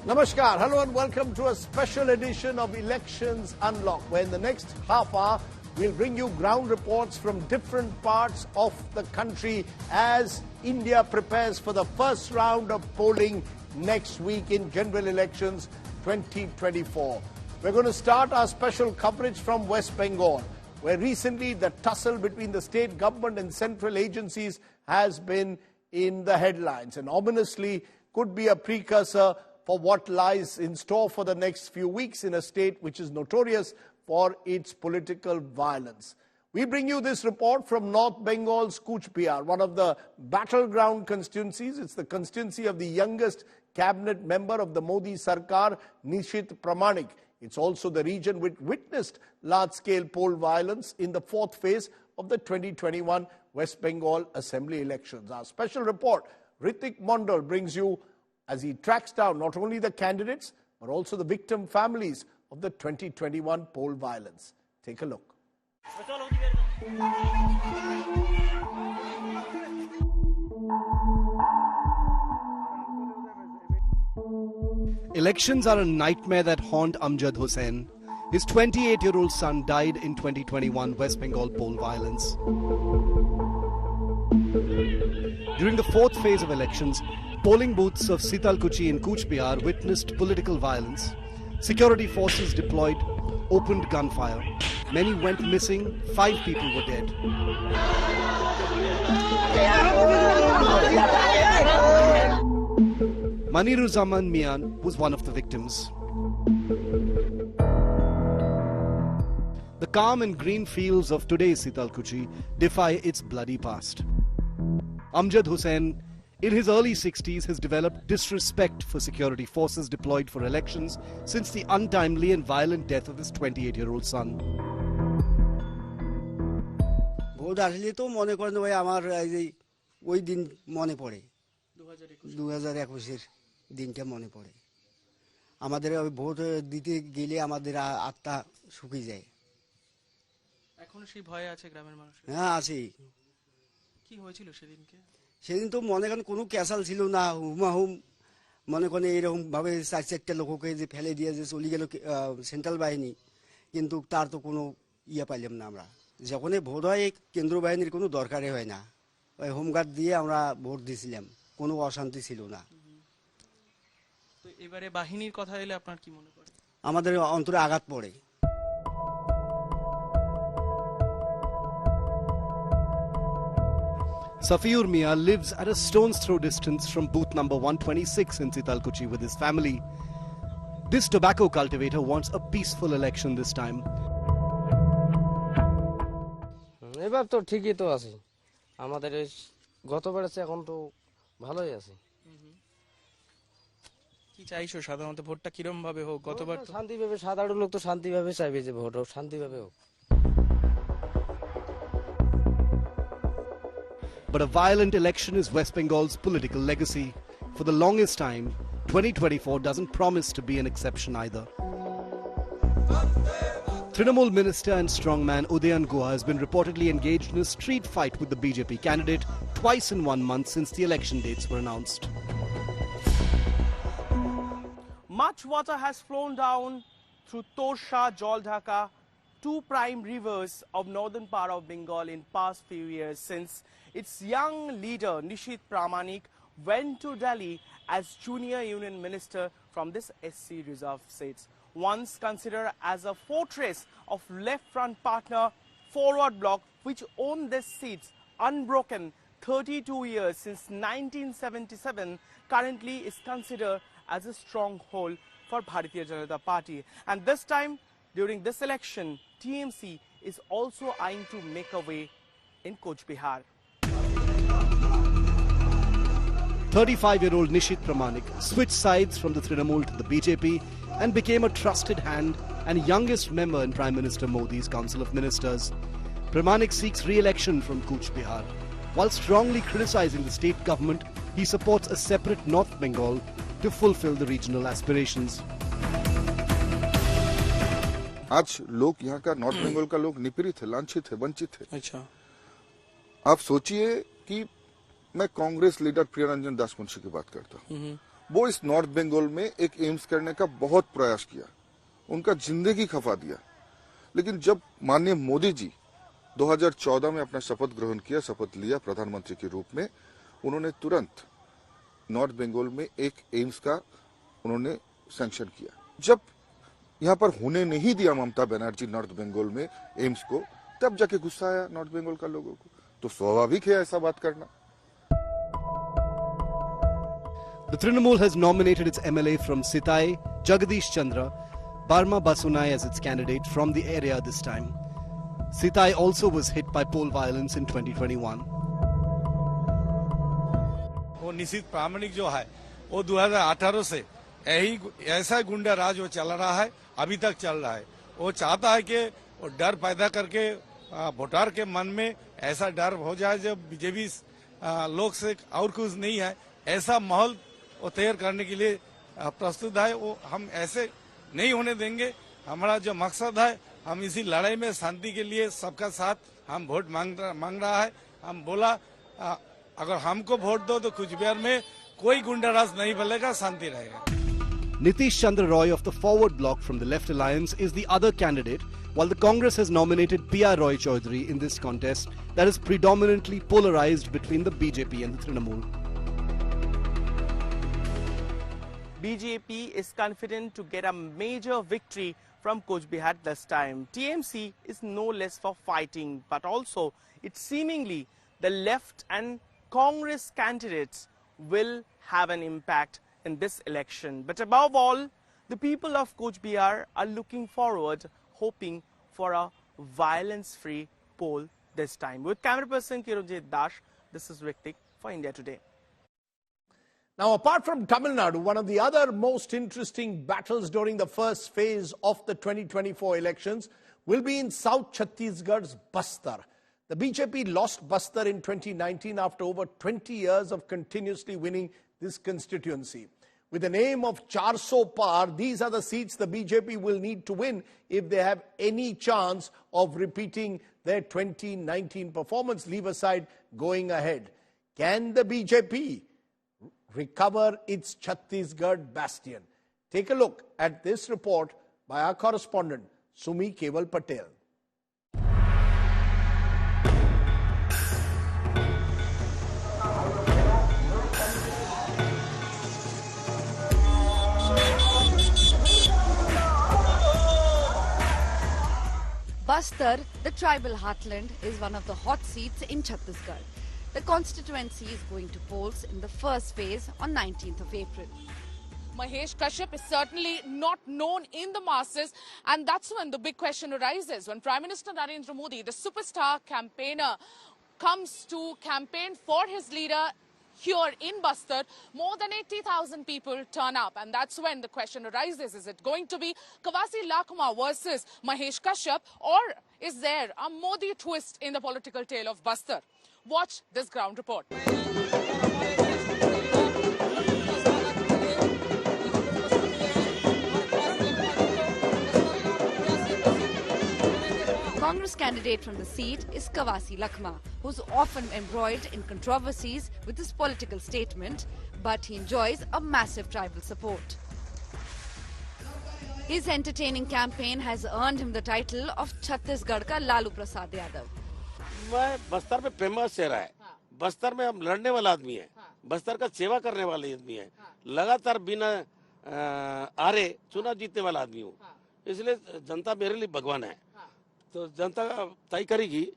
Namaskar, hello and welcome to a special edition of Elections Unlocked, where in the next half hour we'll bring you ground reports from different parts of the country as India prepares for the first round of polling next week in general elections 2024. We're going to start our special coverage from West Bengal, where recently the tussle between the state government and central agencies has been in the headlines and ominously could be a precursor for what lies in store for the next few weeks in a state which is notorious for its political violence. We bring you this report from North Bengal's Cooch Behar, one of the battleground constituencies. It's the constituency of the youngest cabinet member of the Modi Sarkar, Nishit Pramanik. It's also the region which witnessed large-scale poll violence in the fourth phase of the 2021 West Bengal Assembly elections. Our special report, Ritik Mondal, brings you as he tracks down not only the candidates, but also the victim families of the 2021 poll violence. Take a look. Elections are a nightmare that haunt Amjad Hussain. His 28-year-old son died in 2021 West Bengal poll violence. During the fourth phase of elections, polling booths of Sitalkuchi in Cooch Behar witnessed political violence. Security forces deployed, opened gunfire. Many went missing, 5 people were dead. Maniruzzaman Mian was one of the victims. The calm and green fields of today's Sitalkuchi defy its bloody past. Amjad Hussain, in his early 60s, has developed disrespect for security forces deployed for elections since the untimely and violent death of his 28-year-old son. Vote আসলে তো মনে করেন ভাই আমার ওই দিন মনে পড়ে 2021-এর দিনটা মনে পড়ে আমাদের ওই ভোট দিতে গেলে আমাদের আত্মা শুকিয়ে যায় এখন সেই ভয় আছে গ্রামের মানুষ হ্যাঁ আছে কি হয়েছিল সেদিনকে সেদিন তো মনে করেন কোনো ক্যাসাল ছিল না হুমাহুম মনে করেন এরকম ভাবে 4-4টা লোককে যে ফেলে দিয়ে যে চলে গেল সেন্ট্রাল বাহিনী কিন্তু তার তো কোনো ইয়া পাইলাম না আমরা যখনই ভোট হয় কেন্দ্র বাহিনীর কোনো দরকারই হয় না ওই হোমগার্ড দিয়ে আমরা ভোট দিয়েছিলাম কোনো অশান্তি ছিল না তো এবারে বাহিনীর কথা এলে আপনার কি মনে পড়ে আমাদের অন্তরে আঘাত পড়ে Safiur Mia lives at a stone's throw distance from booth number 126 in Sitalkuchi with his family. This tobacco cultivator wants a peaceful election this time. এবার তো ঠিকই তো আছে আমাদের গতবার আছে এখন তো ভালোই আছে কি চাইছো সাধারণত ভোটটা কিরকম ভাবে হোক গতবার তো শান্তিভাবে সাধারণ লোক তো শান্তিভাবে চাইবে যে ভোট হোক শান্তিভাবে হোক But a violent election is West Bengal's political legacy. For the longest time, 2024 doesn't promise to be an exception either. Trinamool minister and strongman Udayan Guha has been reportedly engaged in a street fight with the BJP candidate twice in 1 month since the election dates were announced. Much water has flown down through Torsha, Jaldhaka, 2 prime rivers of northern part of Bengal in past few years since its young leader Nishit Pramanik went to Delhi as junior union minister from this SC reserve seats. Once considered as a fortress of left front partner Forward Bloc, which owned these seats unbroken 32 years since 1977, currently is considered as a stronghold for Bharatiya Janata Party. And this time, during this election, TMC is also eyeing to make a way in Cooch Behar. 35-year-old Nishit Pramanik switched sides from the Trinamool to the BJP and became a trusted hand and youngest member in Prime Minister Modi's Council of Ministers. Pramanik seeks re-election from Cooch Behar. While strongly criticizing the state government, he supports a separate North Bengal to fulfill the regional aspirations. आज लोग यहाँ का north Bengal का लोग निपीड़ित है, लांछित है, वंचित है। अच्छा, आप सोचिए कि मैं कांग्रेस लीडर प्रियरंजन दास मुंशी की बात करता हूँ, वो इस नॉर्थ बंगाल में एक एम्स करने का बहुत प्रयास किया, उनका जिंदगी खपा दिया। लेकिन जब माननीय मोदी जी 2014 में अपना शपथ ग्रहण किया, शपथ लिया प्रधानमंत्री के रूप में, उन्होंने तुरंत नॉर्थ बंगाल में एक एम्स का उन्होंने सैंक्शन किया। जब यहाँ पर होने नहीं दिया ममता बनर्जी नॉर्थ बंगाल में एम्स को, तब जाके गुस्सा आया नॉर्थ बंगाल का लोगों को। तो स्वाभाविक है ऐसा बात करना। The Trinamool has nominated its MLA from Sitai, Jagadish Chandra, Barma Basunai as its candidate from the area this time. Sitai also was hit by poll violence in 2021. वो निश्चित प्रामाणिक जो है वो 2018 से ऐसा गुंडा राज वो चल रहा है, अभी तक चल रहा है। वो चाहता है कि वो डर पैदा करके वोटर के मन में ऐसा डर हो जाए जब बीजेपी लोग से और कुछ नहीं है, ऐसा माहौल वो तैयार करने के लिए प्रस्तुत है। वो हम ऐसे नहीं होने देंगे। हमारा जो मकसद है, हम इसी लड़ाई में शांति के लिए सबका साथ हम वोट मांग रहा है। हम बोला अगर हमको वोट दो तो कुछ बिहार में कोई गुंडाराज नहीं बनेगा, शांति रहेगा। Nitish Chandra Roy of the Forward Bloc from the Left Alliance is the other candidate, while the Congress has nominated P.R. Roy Chaudhary in this contest that is predominantly polarized between the BJP and the Trinamool. BJP is confident to get a major victory from Coach Bihar this time. TMC is no less for fighting, but also it's seemingly the left and Congress candidates will have an impact in this election. But above all, the people of Coach Bihar are looking forward, hoping for a violence-free poll this time. With camera person Kiranjit Dash, this is Ritik for India Today. Now, apart from Tamil Nadu, one of the other most interesting battles during the first phase of the 2024 elections will be in South Chhattisgarh's Bastar. The BJP lost Bastar in 2019 after over 20 years of continuously winning this constituency. With an aim of 400 par, these are the seats the BJP will need to win if they have any chance of repeating their 2019 performance, leave aside going ahead. Can the BJP recover its Chhattisgarh bastion? Take a look at this report by our correspondent, Sumi Keval Patel. Bastar, the tribal heartland, is one of the hot seats in Chhattisgarh. The constituency is going to polls in the first phase on 19th of April. Mahesh Kashyap is certainly not known in the masses, and that's when the big question arises. When Prime Minister Narendra Modi, the superstar campaigner, comes to campaign for his leader here in Bastar, more than 80,000 people turn up. And that's when the question arises, is it going to be Kawasi Lakhma versus Mahesh Kashyap, or is there a Modi twist in the political tale of Bastar? Watch this ground report. Congress candidate from the seat is Kawasi Lakhma, who's often embroiled in controversies with his political statement, but he enjoys a massive tribal support. His entertaining campaign has earned him the title of Chhattisgarh ka Lalu Prasad Yadav. मैं बस्तर में famous चेहरा है। बस्तर में हम लड़ने वाला आदमी है, बस्तर का सेवा करने वाले आदमी है, लगातार बिना आरे चुनाव जीतने वाला आदमी हूँ, इसलिए जनता मेरे लिए भगवान है। तो जनता तय करेगी।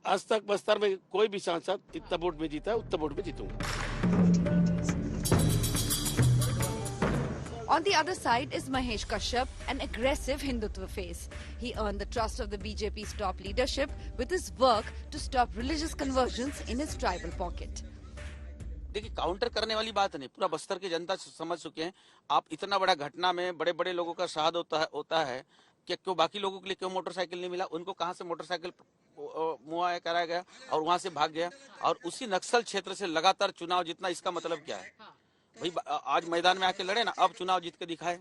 आज तक बस्तर में कोई भी सांसद इतना वोट में जीता है, उतना वोट में जीतूंगा। On the other side is Mahesh Kashyap, an aggressive Hindutva face. He earned the trust of the BJP's top leadership with his work to stop religious conversions in his tribal pocket. देखिए, counter करने वाली बात नहीं, पूरा बस्तर की जनता समझ चुके हैं। आप इतना बड़ा घटना में बड़े बड़े लोगों का शहादत होता है कि क्यों बाकी लोगों के लिए क्यों मोटरसाइकिल नहीं मिला, उनको कहां से मोटरसाइकिल मुहैया कराया गया और वहां से भाग गया, और उसी नक्सल क्षेत्र से लगातार चुनाव जीतना, इसका मतलब क्या है भाई? आज मैदान में आके लड़े ना, अब चुनाव जीत के दिखाए।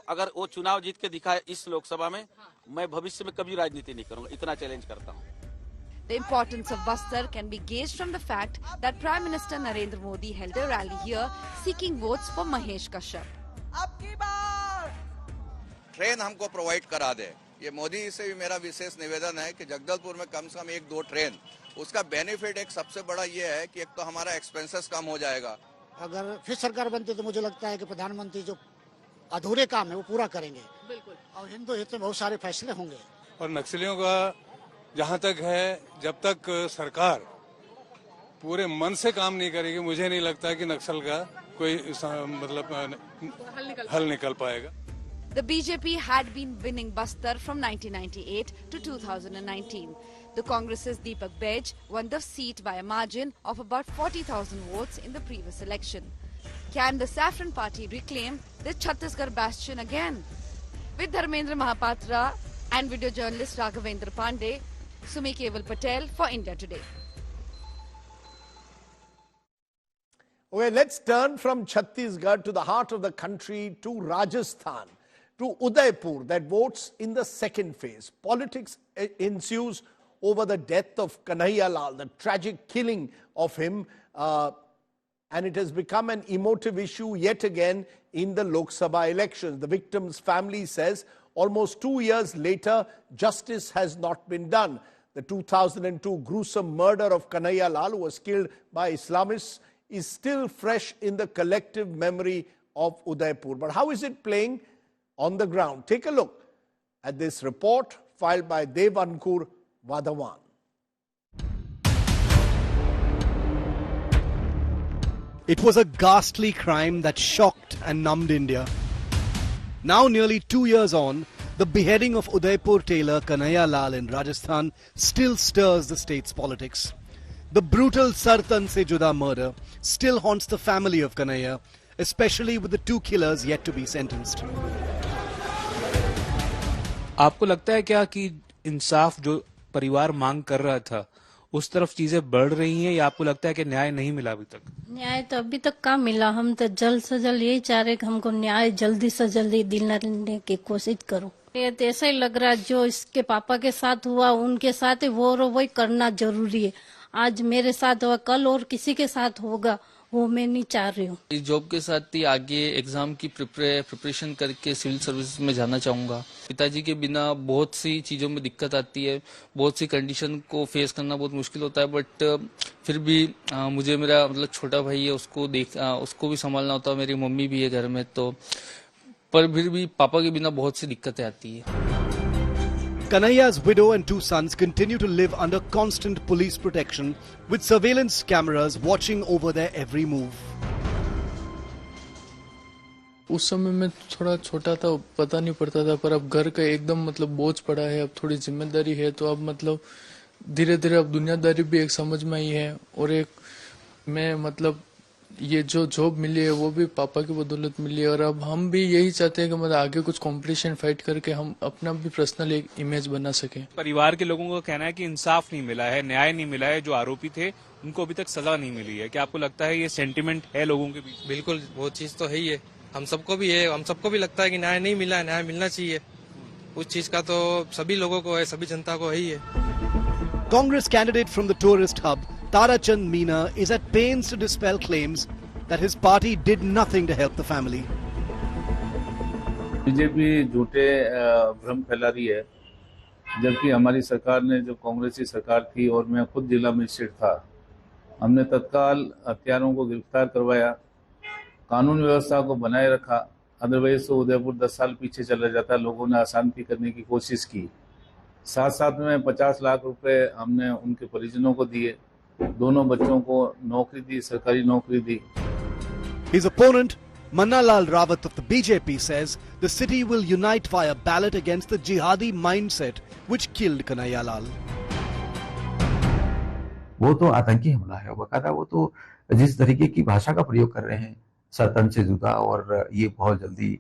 अगर वो चुनाव जीत के दिखाए इस लोकसभा में, मैं भविष्य में कभी राजनीति नहीं करूंगा, इतना चैलेंज करता हूं। The importance of Bastar can be gauged from the fact that Prime Minister Narendra Modi held a rally here seeking votes for Mahesh Kashyap. Train हमको प्रोवाइड करा दे, ये मोदी से भी मेरा विशेष निवेदन है कि जगदलपुर में कम से कम 1-2 ट्रेन, उसका बेनिफिट एक सबसे बड़ा ये है कि एक तो हमारा एक्सपेंसेस कम हो जाएगा। अगर फिर सरकार बनती तो मुझे लगता है कि प्रधानमंत्री जो अधूरे काम है वो पूरा करेंगे। बिल्कुल। और हिंदू हित में बहुत सारे फैसले होंगे। और नक्सलियों का जहाँ तक है, जब तक सरकार पूरे मन से काम नहीं करेगी, मुझे नहीं लगता कि नक्सल का कोई मतलब हल निकल पाएगा। The BJP had been winning Bastar from 1998 to 2019. The Congress's Deepak Bej won the seat by a margin of about 40,000 votes in the previous election. Can the Saffron Party reclaim the Chhattisgarh bastion again? With Dharmendra Mahapatra and video journalist Raghavendra Pandey, Sumi Keval Patel for India Today. Okay, let's turn from Chhattisgarh to the heart of the country, to Rajasthan, to Udaipur, that votes in the second phase. Politics ensues over the death of Kanhaiya Lal, the tragic killing of him, and it has become an emotive issue yet again in the Lok Sabha elections. The victim's family says almost 2 years later, justice has not been done. The 2002 gruesome murder of Kanhaiya Lal, who was killed by Islamists, is still fresh in the collective memory of Udaipur. But how is it playing on the ground? Take a look at this report filed by Dev Ankur Vadhawan. It was a ghastly crime that shocked and numbed India. Now, nearly 2 years on, the beheading of Udaipur tailor Kanhaiya Lal in Rajasthan still stirs the state's politics. The brutal Sartan Se Juda murder still haunts the family of Kanhaiya, especially with the 2 killers yet to be sentenced. आपको लगता है क्या कि इंसाफ जो परिवार मांग कर रहा था उस तरफ चीजें बढ़ रही हैं, या आपको लगता है कि न्याय नहीं मिला अभी तक? न्याय तो अभी तक कहाँ मिला। हम तो जल्द से जल्द यही चाह रहे कि हमको न्याय जल्दी से जल्दी दिलाने की कोशिश करो। ये तो ऐसा ही लग रहा है जो इसके पापा के साथ हुआ उनके साथ ही वही करना जरूरी है। आज मेरे साथ हुआ, कल और किसी के साथ होगा, वो मैं नहीं चाह रही हूँ। इस जॉब के साथ ही आगे एग्जाम की प्रिपरेशन करके सिविल सर्विस में जाना चाहूंगा। पिताजी के बिना बहुत सी चीजों में दिक्कत आती है, बहुत सी कंडीशन को फेस करना बहुत मुश्किल होता है, बट फिर भी मुझे मेरा मतलब छोटा भाई है, उसको भी संभालना होता है, मेरी मम्मी भी है घर में, तो पर फिर भी पापा के बिना बहुत सी दिक्कतें आती है। Kanhaiya's widow and 2 sons continue to live under constant police protection, with surveillance cameras watching over their every move. उस समय में थोड़ा छोटा था, पता नहीं पड़ता था, पर अब घर का एकदम मतलब बोझ पड़ा है, अब थोड़ी जिम्मेदारी है, तो अब मतलब धीरे धीरे अब दुनियादारी भी एक समझ में आई है, और एक मैं मतलब ये जो जॉब मिली है वो भी पापा की बदौलत मिली है, और अब हम भी यही चाहते हैं कि मतलब आगे कुछ कंपटीशन फाइट करके हम अपना भी पर्सनल एक इमेज बना सके। परिवार के लोगों का कहना है कि इंसाफ नहीं मिला है, न्याय नहीं मिला है, जो आरोपी थे उनको अभी तक सजा नहीं मिली है। क्या आपको लगता है ये सेंटिमेंट है लोगों के बीच? बिल्कुल, वो चीज तो है ही है, हम सबको भी है, हम सबको भी लगता है कि न्याय नहीं मिला है, न्याय मिलना चाहिए। उस चीज का तो सभी लोगों को है, सभी जनता को है ही है। Congress candidate from the tourist hub, Tarachand Meena, is at pains to dispel claims that his party did nothing to help the family. BJP झूठे भ्रम फैला रही है, जबकि हमारी सरकार ने जो कांग्रेसी सरकार थी और मैं खुद जिला मजिस्ट्रेट था, हमने तत्काल हत्यारों को गिरफ्तार करवाया, कानून व्यवस्था को बनाए रखा। अदरवाइज तो उदयपुर 10 साल पीछे चला जाता। लोगों ने अशांति करने की कोशिश की। साथ साथ में 50 लाख रुपए हमने उनके परिजनों को दिए, दोनों बच्चों को नौकरी दी, सरकारी नौकरी दी। His opponent, Manna Lal Rawat of the BJP, says the city will unite via ballot against the jihadi mindset which killed Kanhaiya Lal. वो तो आतंकी हमला है, बकायदा वो तो जिस तरीके की भाषा का प्रयोग कर रहे हैं, सरतन से जुदा, और ये बहुत जल्दी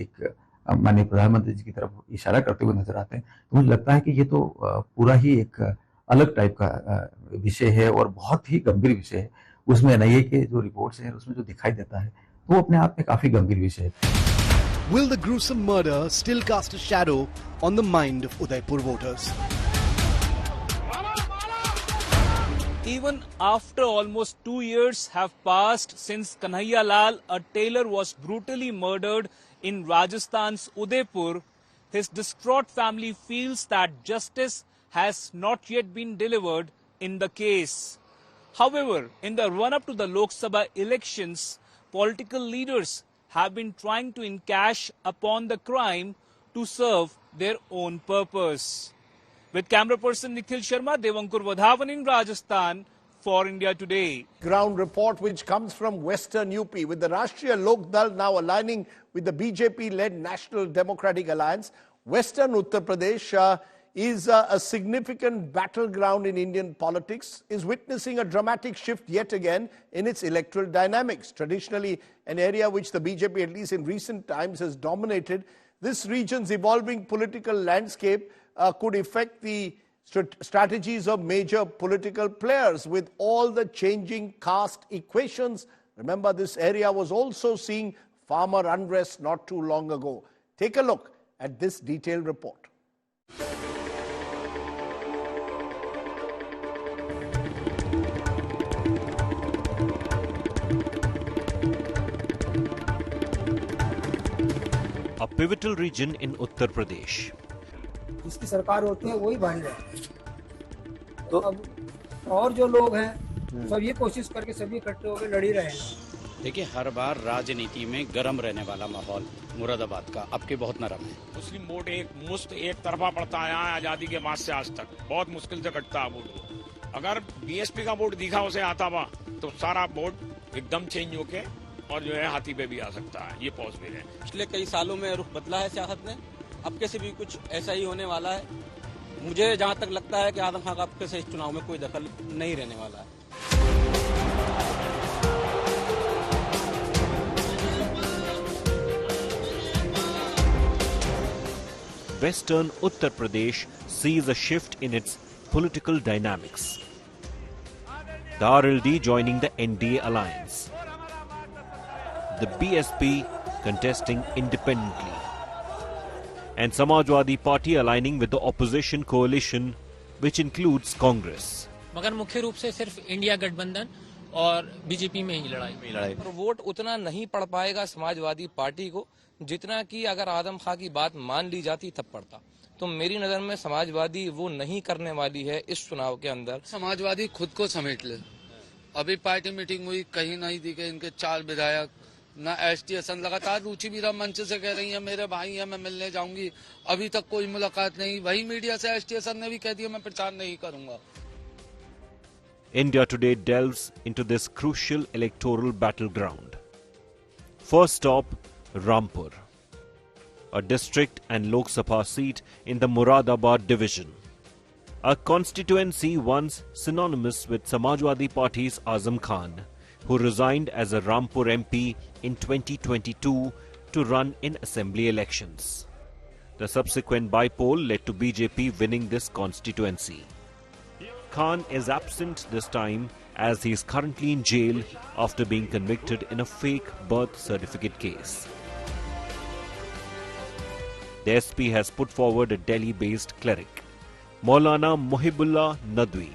एक माननीय प्रधानमंत्री जी की तरफ इशारा करते हुए नजर आते हैं, तो मुझे लगता है कि ये तो पूरा ही एक अलग टाइप का विषय है और बहुत ही गंभीर विषय है। उसमें एनआईए के जो रिपोर्ट्स हैं उसमें जो दिखाई देता है वो अपने आप में काफी गंभीर विषय है। Will the gruesome murder still cast a shadow on the mind of Udaipur voters? Even after almost 2 years have passed since Kanhaiya Lal, a tailor, was brutally murdered in Rajasthan's Udaipur, his distraught family feels that justice has not yet been delivered in the case. However, in the run-up to the Lok Sabha elections, political leaders have been trying to encash upon the crime to serve their own purpose. With camera person Nikhil Sharma, Devankur Vadhavan in Rajasthan for India Today. Ground report which comes from Western UP, with the Rashtriya Lok Dal now aligning with the BJP-led National Democratic Alliance. Western Uttar Pradesh is a significant battleground in Indian politics, is witnessing a dramatic shift yet again in its electoral dynamics. Traditionally, an area which the BJP, at least in recent times, has dominated. This region's evolving political landscape could affect the strategies of major political players with all the changing caste equations. Remember, this area was also seeing farmer unrest not too long ago. Take a look at this detailed report. A pivotal region in Uttar Pradesh. जिसकी सरकार होती है वही भारी है। तो अब और जो लोग हैं सब ये कोशिश करके सभी इकट्ठे होकर लड़ ही रहे हैं। देखिए, हर बार राजनीति में गर्म रहने वाला माहौल मुरादाबाद का अब के बहुत नरम है। मुस्लिम वोट एक तरफा पड़ता आया है आजादी के बाद से आज तक, बहुत मुश्किल से कटता है वोट। अगर बीएसपी का वोट दिखा उसे आता हुआ तो सारा वोट एकदम चेंज होके और जो है हाथी पे भी आ सकता है, ये पॉसिबल है। पिछले कई सालों में रुख बदला है सियासत ने, अब के से भी कुछ ऐसा ही होने वाला है। मुझे जहां तक लगता है कि आजम खान का अब के से इस चुनाव में कोई दखल नहीं रहने वाला है। Western Uttar Pradesh sees a shift in its political dynamics. The RLD joining the NDA alliance. The BSP contesting independently. And Samajwadi Party aligning with the opposition coalition, which includes Congress. मगर मुख्य रूप से सिर्फ India गठबंधन और BJP में ही लड़ाई। और वोट उतना नहीं पड़ पाएगा समाजवादी पार्टी को जितना कि अगर आजम खां की बात मान ली जाती तब पड़ता। तो मेरी नजर में समाजवादी वो नहीं करने वाली है इस चुनाव के अंदर। समाजवादी खुद को समेट ले। अभी पार्टी मीटिंग हुई, कहीं नहीं दिखे इनके 4 विधायक, ना एसटी हसन। लगातार रुचि मीरा मंच से कह रही है मेरे भाई हैं, मैं मिलने जाऊंगी, अभी तक कोई मुलाकात नहीं। वही मीडिया से एसटी हसन ने भी कह दिया मैं प्रचार नहीं करूंगा। India Today delves into this crucial electoral battleground. First stop, Rampur, a district and Lok Sabha seat in the Moradabad division. A constituency once synonymous with Samajwadi Party's Azam Khan, who resigned as a Rampur MP in 2022 to run in assembly elections. The subsequent by-poll led to BJP winning this constituency. Khan is absent this time as he is currently in jail after being convicted in a fake birth certificate case. The SP has put forward a Delhi-based cleric, Maulana Muhibullah Nadwi,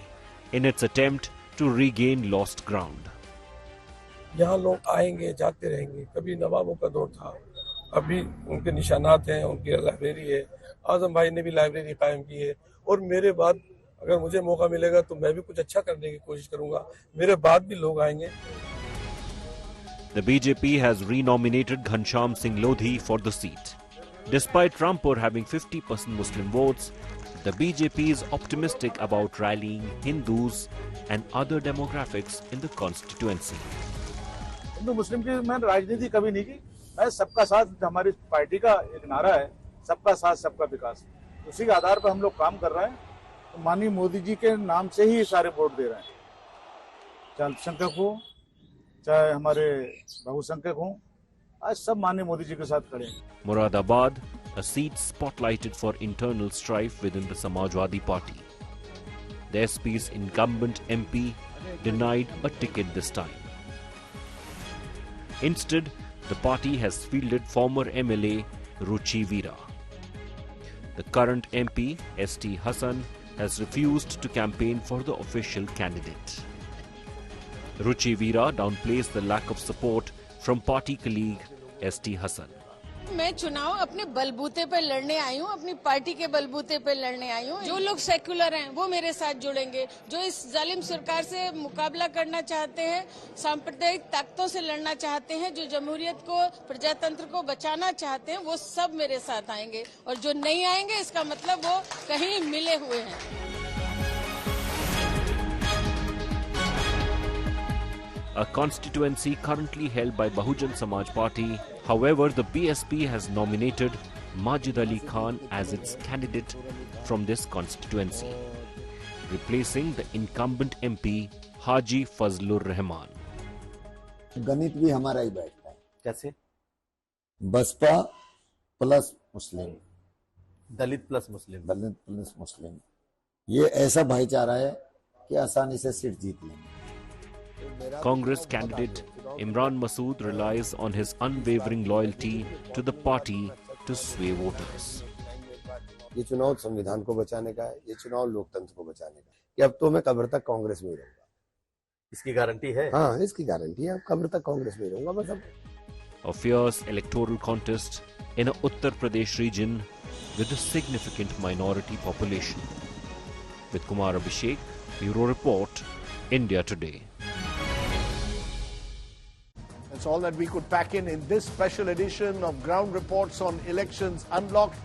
in its attempt to regain lost ground. यहाँ लोग आएंगे जाते रहेंगे, कभी नवाबों का दौर था, अभी उनके निशानात हैं, उनकी लाइब्रेरी है, आजम भाई ने भी लाइब्रेरी कायम की है। और मेरे बाद अगर मुझे मौका मिलेगा तो मैं भी कुछ अच्छा करने की कोशिश करूंगा, मेरे बाद भी लोग आएंगे। The BJP has renominated Ghanshyam Singh Lodhi for the seat. Despite Rampur having 50% Muslim votes, the BJP is optimistic about rallying Hindus and other demographics in the constituency. Hindu मुस्लिम की मैंने राजनीति कभी नहीं की। मैं सबका साथ, हमारी पार्टी का एक नारा है, सबका साथ सबका विकास। उसी के आधार पर हम लोग काम कर रहे हैं। तो माननीय मोदी जी के नाम से ही सारे वोट दे रहे हैं, चाहे अल्पसंख्यक हो चाहे हमारे बहुसंख्यक हो, आज सब माननीय मोदी जी के साथ खड़े हैं। Moradabad, a seat spotlighted for internal strife within the Samajwadi Party. The SP's incumbent MP denied a ticket this time. Instead, the party has fielded former MLA Ruchi Veera. The current MP, ST Hassan, has refused to campaign for the official candidate. Ruchi Veera downplays the lack of support from party colleague S.T. Hassan. मैं चुनाव अपने बलबूते पर लड़ने आई हूँ, अपनी party के बलबूते पर लड़ने आई हूँ। जो लोग सेक्युलर हैं वो मेरे साथ जुड़ेंगे, जो इस जालिम सरकार से मुकाबला करना चाहते हैं, सांप्रदायिक ताकतों से लड़ना चाहते हैं, जो जमहूरियत को, प्रजातंत्र को बचाना चाहते हैं, वो सब मेरे साथ आएंगे। और जो नहीं आएंगे इसका मतलब वो कहीं मिले हुए हैं। A constituency currently held by Bahujan Samaj Party. However, the BSP has nominated Majid Ali Khan as its candidate from this constituency, replacing the incumbent MP Haji Fazlur Rahman. गणित भी हमारा ही बैठता है। कैसे? बसपा प्लस मुस्लिम, दलित प्लस मुस्लिम, दलित plus मुस्लिम, ये ऐसा भाईचारा है कि आसानी से सीट जीत लेंगे। Congress candidate Imran Masood relies on his unwavering loyalty to the party to sway voters. ये चुनाव संविधान को बचाने का है, ये चुनाव लोकतंत्र को बचाने का है कि अब तो मैं कब्र तक कांग्रेस में ही रहूंगा। इसकी गारंटी है? हाँ, इसकी गारंटी है, अब कब्र तक कांग्रेस में ही रहूंगा बस अब। A fierce electoral contest in a Uttar Pradesh region with a significant minority population. With Kumar Abhishek, Bureau Report, India Today. That's all that we could pack in this special edition of Ground Reports on Elections Unlocked.